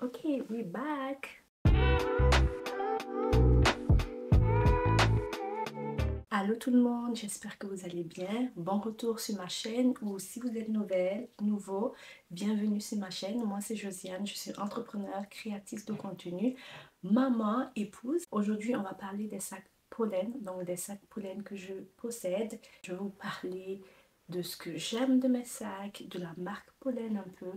Okay, we're back. Allô tout le monde, j'espère que vous allez bien. Bon retour sur ma chaîne ou si vous êtes nouveau, bienvenue sur ma chaîne. Moi c'est Josiane, je suis entrepreneur, créatrice de contenu, maman, épouse. Aujourd'hui on va parler des sacs pollen, donc des sacs pollen que je possède. Je vais vous parler de ce que j'aime de mes sacs, de la marque Pollen un peu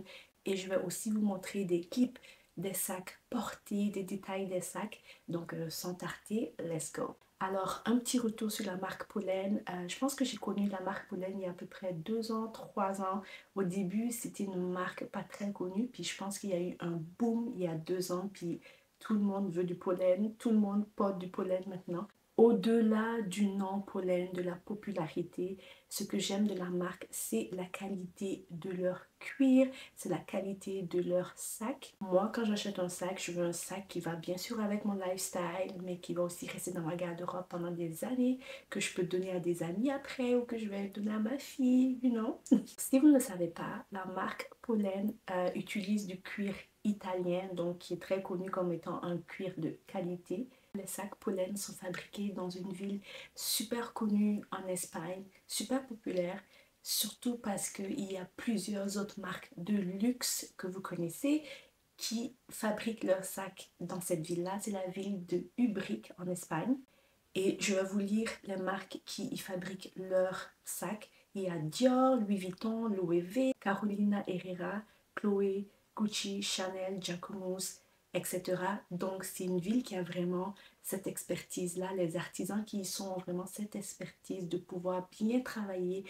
et je vais aussi vous montrer des clips des sacs portés, des détails des sacs. Donc sans tarder, let's go. Alors, un petit retour sur la marque Pollen. Je pense que j'ai connu la marque Pollen il y a à peu près 2 ans, 3 ans. Au début, c'était une marque pas très connue. Puis je pense qu'il y a eu un boom il y a 2 ans. Puis tout le monde veut du pollen. Tout le monde porte du pollen maintenant. Au-delà du nom pollen, de la popularité, ce que j'aime de la marque, c'est la qualité de leur cuir, c'est la qualité de leur sac. Moi, quand j'achète un sac, je veux un sac qui va bien sûr avec mon lifestyle, mais qui va aussi rester dans ma garde-robe pendant des années, que je peux donner à des amis après ou que je vais donner à ma fille, you know. Si vous ne le savez pas, la marque Pollen utilise du cuir italien, donc qui est très connu comme étant un cuir de qualité. Les sacs Pollen sont fabriqués dans une ville super connue en Espagne, super populaire, surtout parce qu'il y a plusieurs autres marques de luxe que vous connaissez qui fabriquent leurs sacs dans cette ville-là. C'est la ville de Ubrique en Espagne. Et je vais vous lire les marques qui y fabriquent leurs sacs. Il y a Dior, Louis Vuitton, Loewe, Carolina Herrera, Chloé, Gucci, Chanel, Jacquemus, etc. Donc c'est une ville qui a vraiment cette expertise-là. Les artisans qui y sont ont vraiment cette expertise de pouvoir bien travailler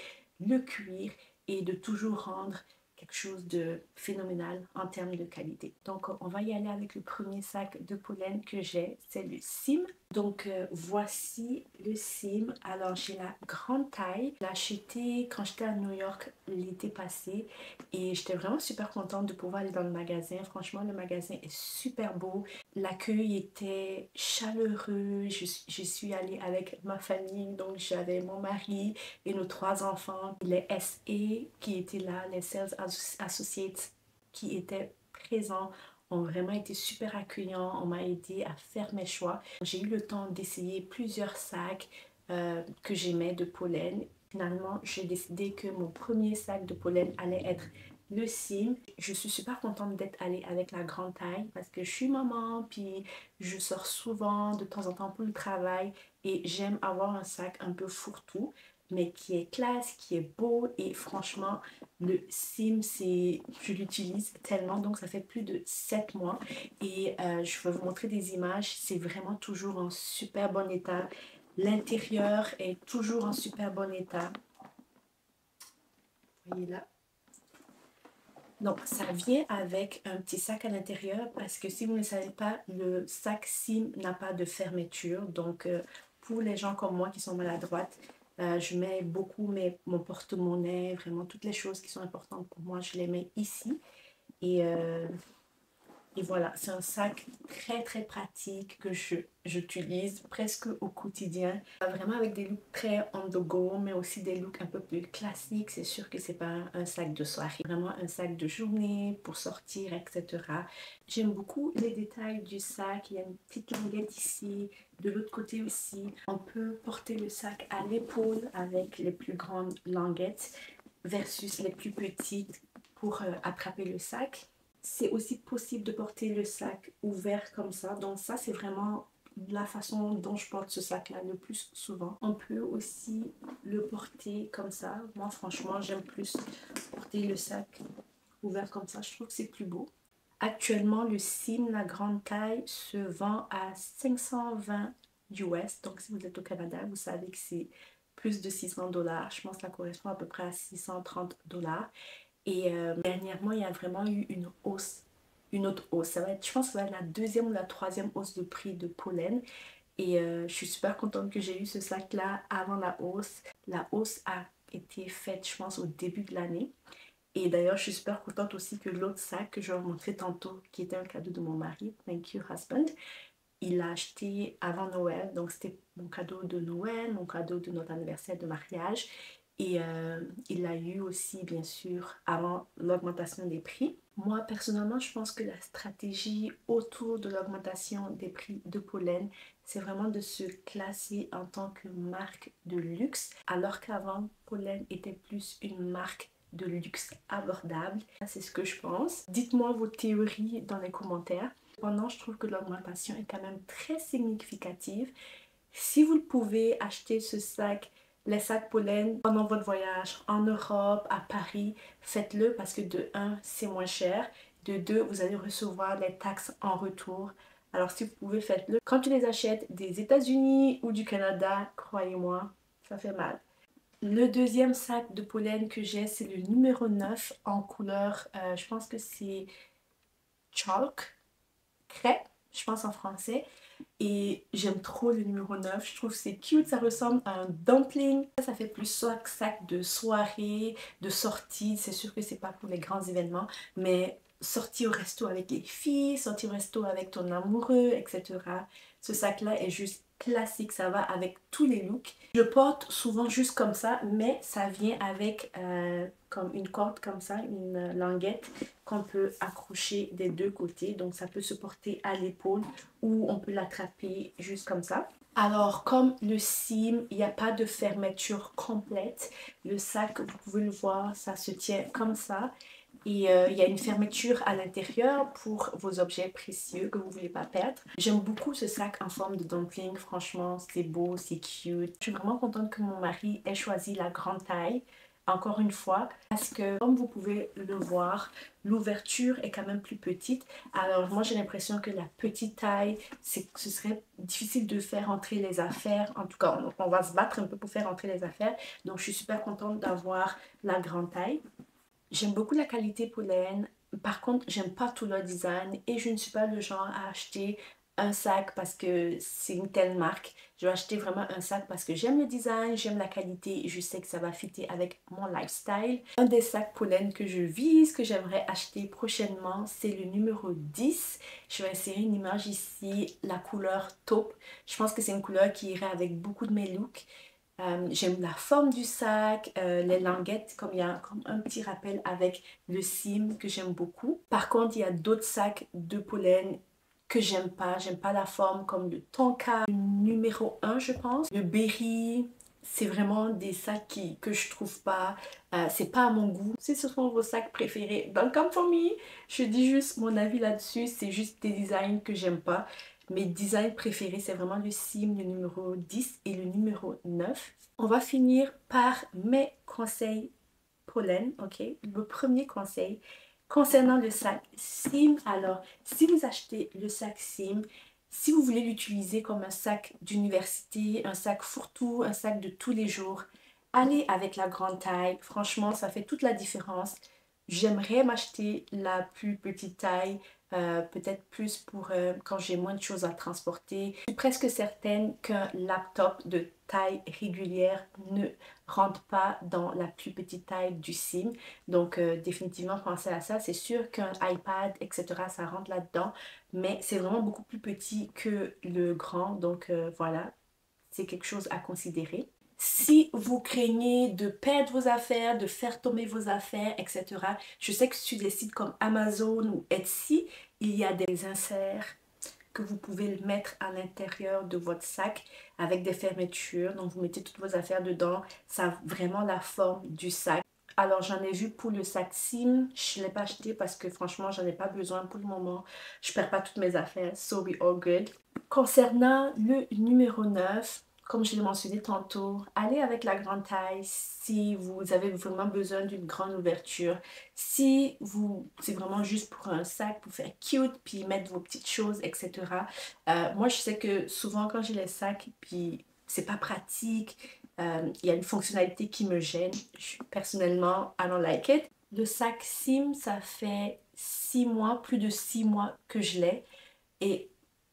le cuir et de toujours rendre quelque chose de phénoménal en termes de qualité. Donc on va y aller avec le premier sac de pollen que j'ai, c'est le Sim. Donc voici le Sim. Alors j'ai la grande taille, je l'ai acheté quand j'étais à New York l'été passé et j'étais vraiment super contente de pouvoir aller dans le magasin. Franchement le magasin est super beau, l'accueil était chaleureux, je suis allée avec ma famille, donc j'avais mon mari et nos 3 enfants, les SE qui étaient là, les Sales Associates qui étaient présents ont vraiment été super accueillants, on m'a aidé à faire mes choix. J'ai eu le temps d'essayer plusieurs sacs que j'aimais de pollen. Finalement, j'ai décidé que mon premier sac de pollen allait être le Sim. Je suis super contente d'être allée avec la grande taille parce que je suis maman, puis je sors souvent de temps en temps pour le travail et j'aime avoir un sac un peu fourre-tout mais qui est classe, qui est beau et franchement le Sim, je l'utilise tellement, donc ça fait plus de 7 mois et je vais vous montrer des images, c'est vraiment toujours en super bon état, l'intérieur est toujours en super bon état, vous voyez là. Donc ça vient avec un petit sac à l'intérieur parce que si vous ne le savez pas, le sac Sim n'a pas de fermeture, donc pour les gens comme moi qui sont maladroites, je mets beaucoup mon porte-monnaie, vraiment toutes les choses qui sont importantes pour moi, je les mets ici. Et et voilà, c'est un sac très pratique que j'utilise presque au quotidien. Vraiment avec des looks très on the go, mais aussi des looks un peu plus classiques. C'est sûr que c'est pas un sac de soirée, vraiment un sac de journée pour sortir, etc. J'aime beaucoup les détails du sac. Il y a une petite languette ici, de l'autre côté aussi. On peut porter le sac à l'épaule avec les plus grandes languettes versus les plus petites pour attraper le sac. C'est aussi possible de porter le sac ouvert comme ça. Donc ça, c'est vraiment la façon dont je porte ce sac-là le plus souvent. On peut aussi le porter comme ça. Moi, franchement, j'aime plus porter le sac ouvert comme ça. Je trouve que c'est plus beau. Actuellement, le Sim, la grande taille, se vend à 520 US. Donc si vous êtes au Canada, vous savez que c'est plus de 600 dollars. Je pense que ça correspond à peu près à 630 dollars. Et dernièrement, il y a vraiment eu une hausse, une autre hausse. Ça va être, je pense que ça va être la deuxième ou la troisième hausse de prix de pollen. Et je suis super contente que j'ai eu ce sac-là avant la hausse. La hausse a été faite, je pense, au début de l'année. Et d'ailleurs, je suis super contente aussi que l'autre sac que je vais vous montrer tantôt, qui était un cadeau de mon mari, Thank you husband, il l'a acheté avant Noël. Donc c'était mon cadeau de Noël, mon cadeau de notre anniversaire de mariage. et il l'a eu aussi bien sûr avant l'augmentation des prix. Moi personnellement je pense que la stratégie autour de l'augmentation des prix de pollen, c'est vraiment de se classer en tant que marque de luxe, alors qu'avant Pollen était plus une marque de luxe abordable. C'est ce que je pense. Dites-moi vos théories dans les commentaires. Cependant, je trouve que l'augmentation est quand même très significative. Si vous le pouvez, acheter ce sac, les sacs pollen pendant votre voyage en Europe, à Paris, faites-le parce que de un, c'est moins cher. De deux, vous allez recevoir les taxes en retour. Alors si vous pouvez, faites-le. Quand tu les achètes des États-Unis ou du Canada, croyez-moi, ça fait mal. Le deuxième sac de pollen que j'ai, c'est le numéro 9 en couleur, je pense que c'est chalk, crêpe, je pense en français. Et j'aime trop le numéro 9, je trouve que c'est cute, ça ressemble à un dumpling. Ça fait plus sac de soirée, de sortie, c'est sûr que c'est pas pour les grands événements, mais sortir au resto avec les filles, sortir au resto avec ton amoureux, etc. Ce sac-là est juste classique, ça va avec tous les looks. Je porte souvent juste comme ça, mais ça vient avec comme une corde comme ça, une languette qu'on peut accrocher des deux côtés. Donc ça peut se porter à l'épaule ou on peut l'attraper juste comme ça. Alors comme le cime, il n'y a pas de fermeture complète. Le sac, vous pouvez le voir, ça se tient comme ça. Et il y a une fermeture à l'intérieur pour vos objets précieux que vous ne voulez pas perdre. J'aime beaucoup ce sac en forme de dumpling. Franchement, c'est beau, c'est cute. Je suis vraiment contente que mon mari ait choisi la grande taille. Encore une fois, parce que comme vous pouvez le voir, l'ouverture est quand même plus petite. Alors moi j'ai l'impression que la petite taille, ce serait difficile de faire entrer les affaires. En tout cas, on va se battre un peu pour faire entrer les affaires. Donc je suis super contente d'avoir la grande taille. J'aime beaucoup la qualité pollen. Par contre, j'aime pas tout leur design et je ne suis pas le genre à acheter un sac parce que c'est une telle marque. Je vais acheter vraiment un sac parce que j'aime le design, j'aime la qualité et je sais que ça va fitter avec mon lifestyle. Un des sacs pollen que je vise, que j'aimerais acheter prochainement, c'est le numéro 10. Je vais insérer une image ici, la couleur taupe. Je pense que c'est une couleur qui irait avec beaucoup de mes looks. J'aime la forme du sac, les languettes, comme il y a comme un petit rappel avec le cime que j'aime beaucoup. Par contre, il y a d'autres sacs de pollen que j'aime pas. J'aime pas la forme comme le Tonka, le numéro 1 je pense. Le Berry, c'est vraiment des sacs que je trouve pas, c'est pas à mon goût. Si ce sont vos sacs préférés, welcome for me. Je dis juste mon avis là-dessus, c'est juste des designs que j'aime pas. Mes designs préférés, c'est vraiment le cime, le numéro 10 et le numéro 9. On va finir par mes conseils pollen, ok? Le premier conseil concernant le sac cime. Alors, si vous achetez le sac cime, si vous voulez l'utiliser comme un sac d'université, un sac fourre-tout, un sac de tous les jours, allez avec la grande taille. Franchement, ça fait toute la différence. J'aimerais m'acheter la plus petite taille, peut-être plus pour quand j'ai moins de choses à transporter. Je suis presque certaine qu'un laptop de taille régulière ne rentre pas dans la plus petite taille du cime. Donc définitivement pensez à ça. C'est sûr qu'un iPad, etc. ça rentre là-dedans. Mais c'est vraiment beaucoup plus petit que le grand. Donc voilà, c'est quelque chose à considérer. Si vous craignez de perdre vos affaires, de faire tomber vos affaires, etc. Je sais que sur des sites comme Amazon ou Etsy, il y a des inserts que vous pouvez mettre à l'intérieur de votre sac avec des fermetures. Donc vous mettez toutes vos affaires dedans. Ça a vraiment la forme du sac. Alors j'en ai vu pour le sac cime. Je ne l'ai pas acheté parce que franchement j'en ai pas besoin pour le moment. Je perds pas toutes mes affaires. So we all good. Concernant le numéro 9, comme je l'ai mentionné tantôt, allez avec la grande taille si vous avez vraiment besoin d'une grande ouverture. Si c'est vraiment juste pour un sac, pour faire cute, puis mettre vos petites choses, etc. Moi, je sais que souvent quand j'ai les sacs, puis c'est pas pratique, il y a une fonctionnalité qui me gêne. Personnellement, I don't like it. Le sac cime, ça fait 6 mois, plus de 6 mois que je l'ai. Et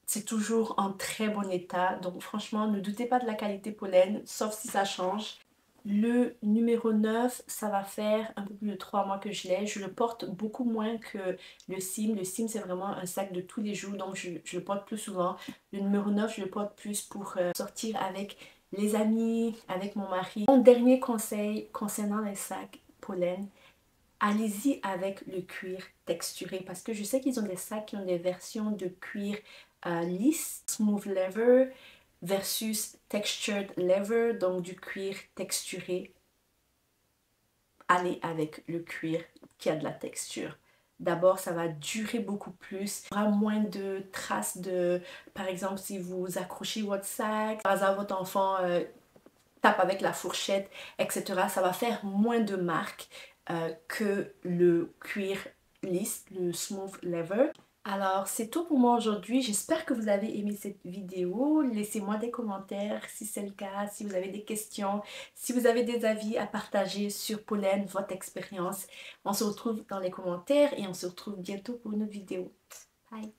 c'est toujours en très bon état. Donc franchement, ne doutez pas de la qualité pollen, sauf si ça change. Le numéro 9, ça va faire un peu plus de 3 mois que je l'ai. Je le porte beaucoup moins que le cime. Le cime, c'est vraiment un sac de tous les jours, donc je le porte plus souvent. Le numéro 9, je le porte plus pour sortir avec les amis, avec mon mari. Mon dernier conseil concernant les sacs pollen, allez-y avec le cuir texturé parce que je sais qu'ils ont des sacs qui ont des versions de cuir lisse, smooth leather versus textured leather, donc du cuir texturé. Allez avec le cuir qui a de la texture. D'abord, ça va durer beaucoup plus. Il y aura moins de traces de... Par exemple, si vous accrochez votre sac, par hasard votre enfant tape avec la fourchette, etc. Ça va faire moins de marques que le cuir lisse, le smooth leather. Alors, c'est tout pour moi aujourd'hui. J'espère que vous avez aimé cette vidéo. Laissez-moi des commentaires si c'est le cas, si vous avez des questions, si vous avez des avis à partager sur pollen, votre expérience. On se retrouve dans les commentaires et on se retrouve bientôt pour une autre vidéo. Bye!